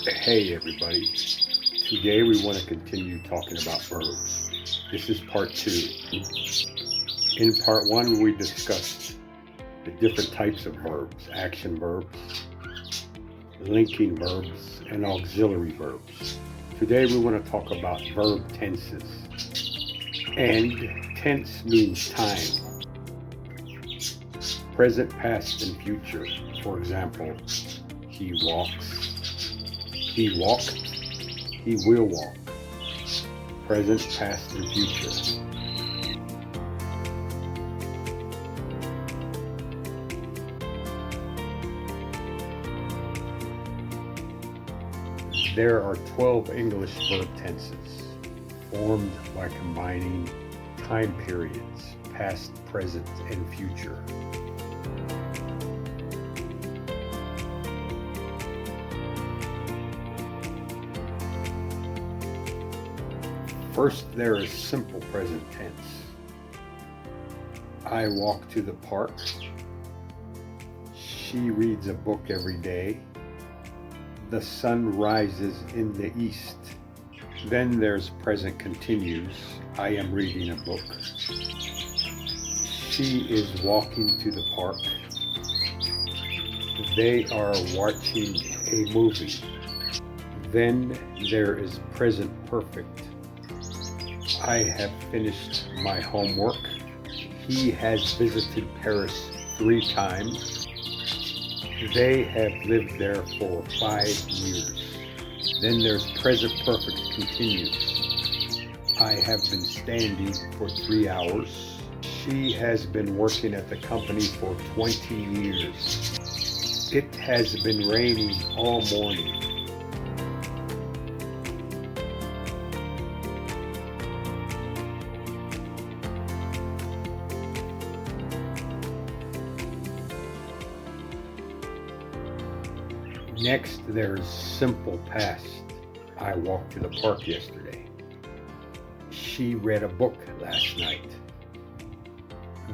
Hey everybody, today we want to continue talking about verbs. This is part 2. In part 1 we discussed the different types of verbs, action verbs, linking verbs, and auxiliary verbs. Today we want to talk about verb tenses. And tense means time, present, past, and future. For example, he walks, he walked, he will walk. Present, past, and future. There are 12 English verb tenses formed by combining time periods, past, present, and future. First, there is simple present tense. I walk to the park. She reads a book every day. The sun rises in the east. Then there's present continues. I am reading a book. She is walking to the park. They are watching a movie. Then there is present perfect. I have finished my homework. He has visited Paris 3 times. They have lived there for 5 years. Then there's present perfect continues. I have been standing for 3 hours. She has been working at the company for 20 years. It has been raining all morning. Next, there's simple past. I walked to the park yesterday. She read a book last night.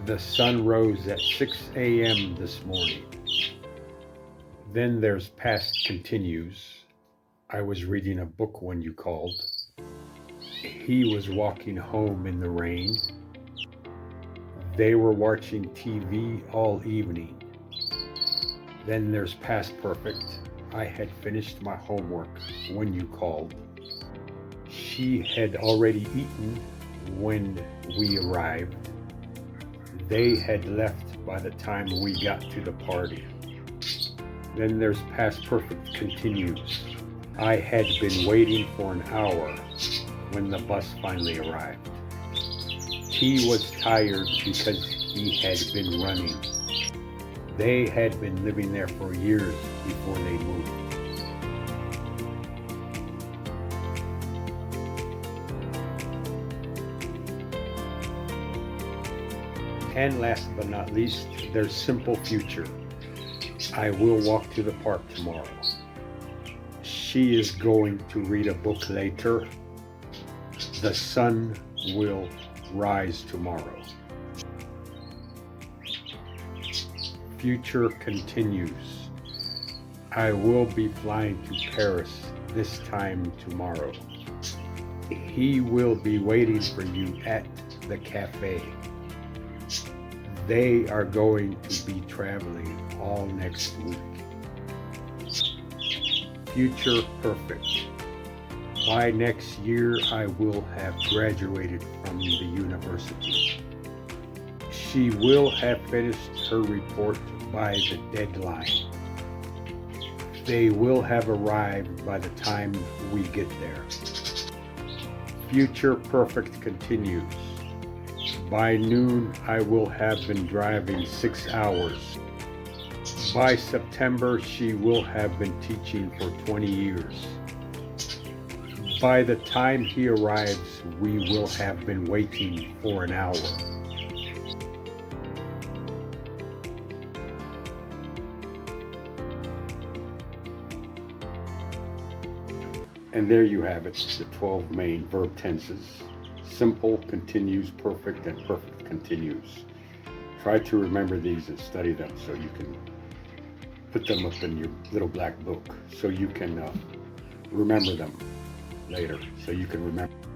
The sun rose at 6 a.m. this morning. Then there's past continues. I was reading a book when you called. He was walking home in the rain. They were watching TV all evening. Then there's past perfect. I had finished my homework when you called. She had already eaten when we arrived. They had left by the time we got to the party. Then there's past perfect continues. I had been waiting for an hour when the bus finally arrived. He was tired because he had been running. They had been living there for years before they moved. And last but not least, there's simple future. I will walk to the park tomorrow. She is going to read a book later. The sun will rise tomorrow. Future continues. I will be flying to Paris this time tomorrow. He will be waiting for you at the cafe. They are going to be traveling all next week. Future perfect. By next year, I will have graduated from the university. She will have finished her report by the deadline. They will have arrived by the time we get there. Future perfect continues. By noon, I will have been driving 6 hours. By September, she will have been teaching for 20 years. By the time he arrives, we will have been waiting for an hour. And there you have it, the 12 main verb tenses. Simple continues, perfect, and perfect continues. Try to remember these and study them so you can put them up in your little black book so you can remember them later so you can remember.